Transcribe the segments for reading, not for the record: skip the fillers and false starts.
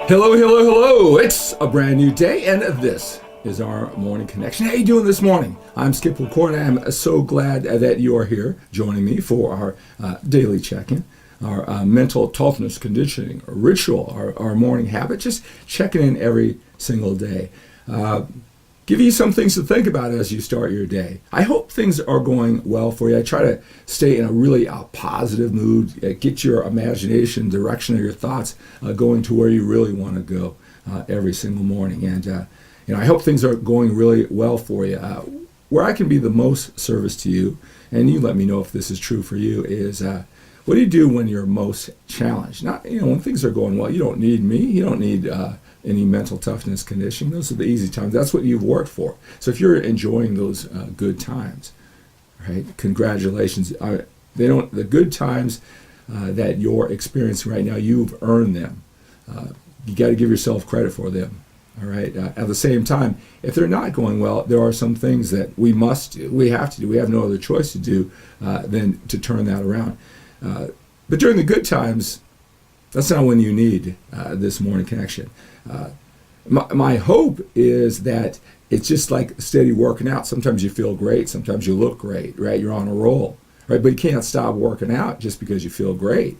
Hello, hello, hello. It's a brand new day, and this is our morning connection. How you doing this morning? I'm Skip LaCour, and I'm so glad that you are here joining me for our daily check-in, our mental toughness conditioning ritual, our morning habit, just checking in every single day. Give you some things to think about as you start your day. I hope things are going well for you. I try to stay in a really positive mood, get your imagination, direction of your thoughts going to where you really want to go every single morning. And I hope things are going really well for you. Where I can be the most service to you, and you let me know if this is true for you, is what do you do when you're most challenged? Not, when things are going well. You don't need me. You don't need any mental toughness conditioning. Those are the easy times. That's what you've worked for. So if you're enjoying those good times, right? Congratulations. The good times that you're experiencing right now, you've earned them. You got to give yourself credit for them. All right. At the same time, if they're not going well, there are some things that we must do. We have to do. We have no other choice to do than to turn that around. But during the good times, that's not when you need this morning connection. My hope is that it's just like steady working out. Sometimes you feel great. Sometimes you look great, right? You're on a roll, right? But you can't stop working out just because you feel great,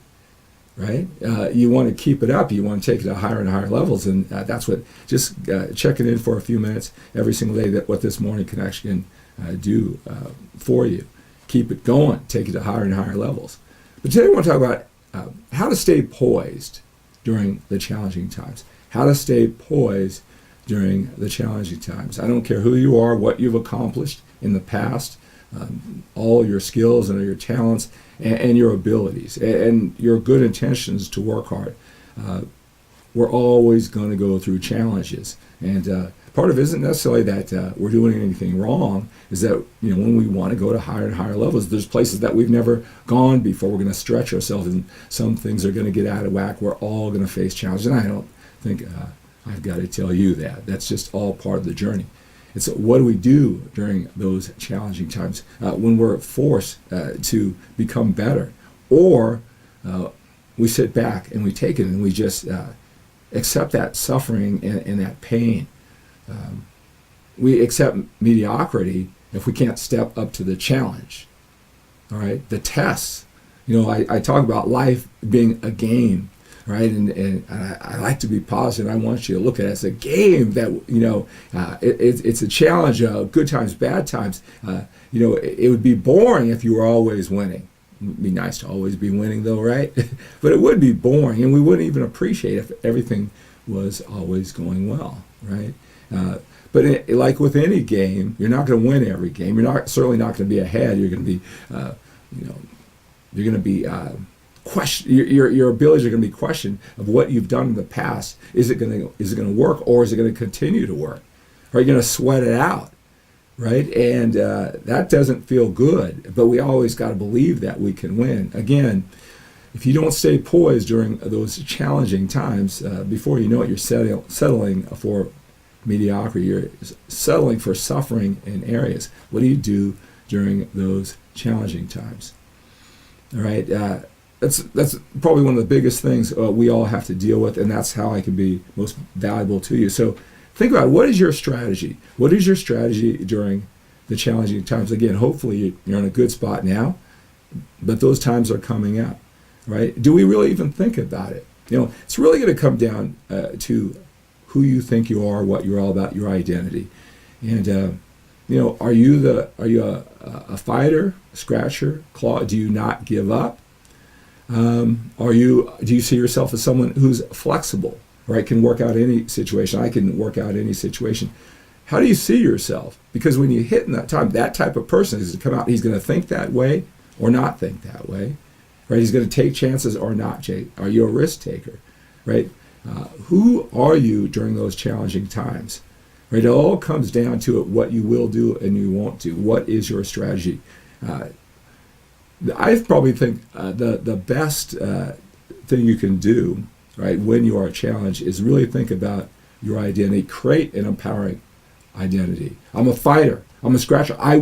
right? You want to keep it up. You want to take it to higher and higher levels. And that's what just checking in for a few minutes every single day, that what this morning connection can do for you. Keep it going. Take it to higher and higher levels. But today I want to talk about how to stay poised during the challenging times. How to stay poised during the challenging times. I don't care who you are, what you've accomplished in the past, all your skills and your talents and your abilities and your good intentions to work hard. We're always going to go through challenges. And part of it isn't necessarily that we're doing anything wrong, is that when we want to go to higher and higher levels, there's places that we've never gone before. We're going to stretch ourselves, and some things are going to get out of whack. We're all going to face challenges. And I don't think I've got to tell you that. That's just all part of the journey. It's what do we do during those challenging times when we're forced to become better, or we sit back and we take it and we just accept that suffering and that pain. We accept mediocrity if we can't step up to the challenge. All right, the tests. I talk about life being a game. Right, and I like to be positive. I want you to look at it as a game that it's a challenge. Good times, bad times. It would be boring if you were always winning. It would be nice to always be winning, though, right? But it would be boring, and we wouldn't even appreciate if everything was always going well, right? But like with any game, you're not going to win every game. You're certainly not going to be ahead. You're going to be, you're going to be. Your abilities are going to be questioned of what you've done in the past. Is it going to work, or is it going to continue to work? Are you going to sweat it out, right? And that doesn't feel good. But we always got to believe that we can win. Again, if you don't stay poised during those challenging times, before you know it, you're settling for mediocrity. You're settling for suffering in areas. What do you do during those challenging times? All right. That's probably one of the biggest things we all have to deal with, and that's how I can be most valuable to you. So think about, what is your strategy? What is your strategy during the challenging times? Again, hopefully you're in a good spot now, but those times are coming up, right? Do we really even think about it? It's really going to come down to who you think you are, what you're all about, your identity. And are you a fighter, scratcher, claw? Do you not give up? Do you see yourself as someone who's flexible, right? Can work out any situation. I can work out any situation. How do you see yourself? Because when you hit in that type of person is to come out. He's going to think that way or not think that way, right? He's going to take chances or not take. Are you a risk taker, right? Who are you during those challenging times, right? It all comes down to it, what you will do and you won't do. What is your strategy? I probably think the best thing you can do, right, when you are challenged, is really think about your identity. Create an empowering identity. I'm a fighter. I'm a scratcher. I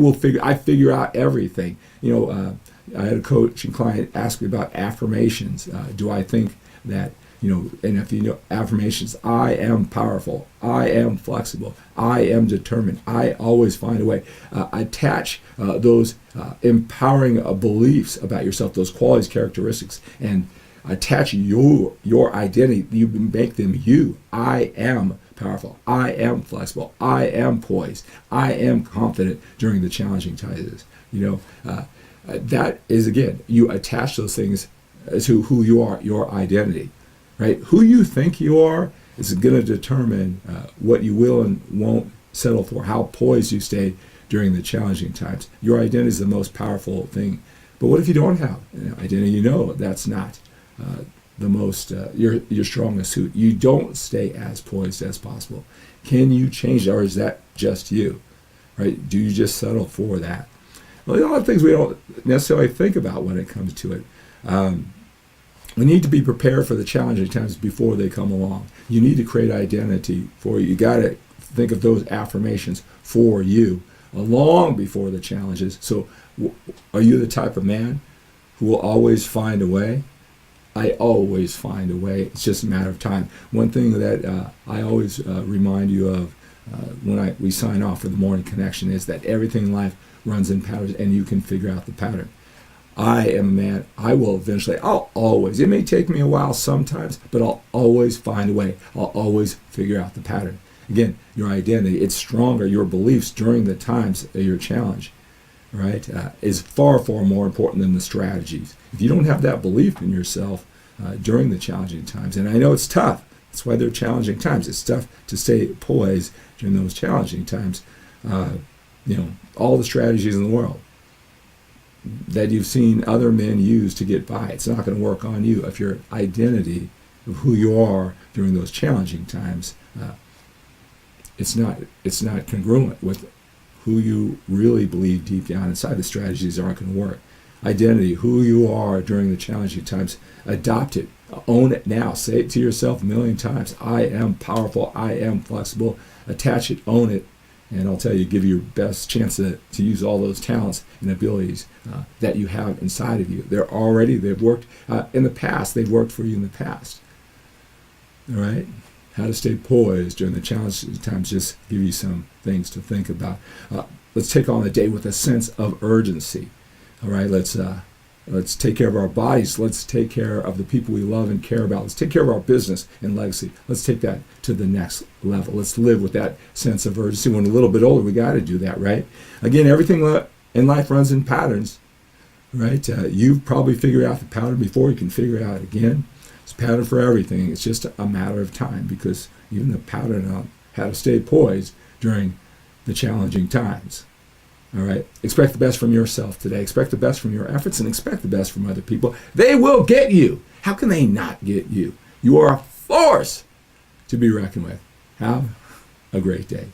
figure out everything. I had a coaching client ask me about affirmations. Do I think that And if you know affirmations, I am powerful, I am flexible, I am determined, I always find a way. Attach those empowering beliefs about yourself, those qualities, characteristics, and attach your identity. You make them you. I am powerful. I am flexible. I am poised. I am confident during the challenging times. That is, again, you attach those things to who you are, your identity, right? Who you think you are is going to determine what you will and won't settle for, how poised you stay during the challenging times. Your identity is the most powerful thing. But what if you don't have an identity? That's not the most your strongest suit. You don't stay as poised as possible. Can you change that, or is that just you? Right? Do you just settle for that? Well, there are a lot of things we don't necessarily think about when it comes to it. We need to be prepared for the challenging times before they come along. You need to create identity for you. You got to think of those affirmations for you long before the challenges. So, are you the type of man who will always find a way? I always find a way. It's just a matter of time. One thing that I always remind you of when we sign off for the morning connection is that everything in life runs in patterns, and you can figure out the pattern. I am a man. I'll always, it may take me a while sometimes, but I'll always find a way. I'll always figure out the pattern. Again, your identity, it's stronger. Your beliefs during the times of your challenge, right, is far, far more important than the strategies. If you don't have that belief in yourself during the challenging times, and I know it's tough, that's why they're challenging times. It's tough to stay poised during those challenging times. All the strategies in the world that you've seen other men use to get by, it's not going to work on you if your identity of who you are during those challenging times, it's not congruent with who you really believe deep down inside. The strategies aren't going to work. Identity, who you are during the challenging times, adopt it, own it now. Say it to yourself a million times. I am powerful. I am flexible. Attach it, own it, and I'll tell you, give you your best chance to use all those talents and abilities that you have inside of you. They've worked in the past. They've worked for you in the past. All right? How to stay poised during the challenging times, just give you some things to think about. Let's take on the day with a sense of urgency. All right, let's take care of our bodies. Let's take care of the people we love and care about. Let's take care of our business and legacy. Let's take that to the next level. Let's live with that sense of urgency. When we're a little bit older, we got to do that, right? Again, everything in life runs in patterns, right? You've probably figured out the pattern before. You can figure it out again. It's a pattern for everything. It's just a matter of time, because even the pattern on how to stay poised during the challenging times. All right. Expect the best from yourself today. Expect the best from your efforts, and expect the best from other people. They will get you. How can they not get you? You are a force to be reckoned with. Have a great day.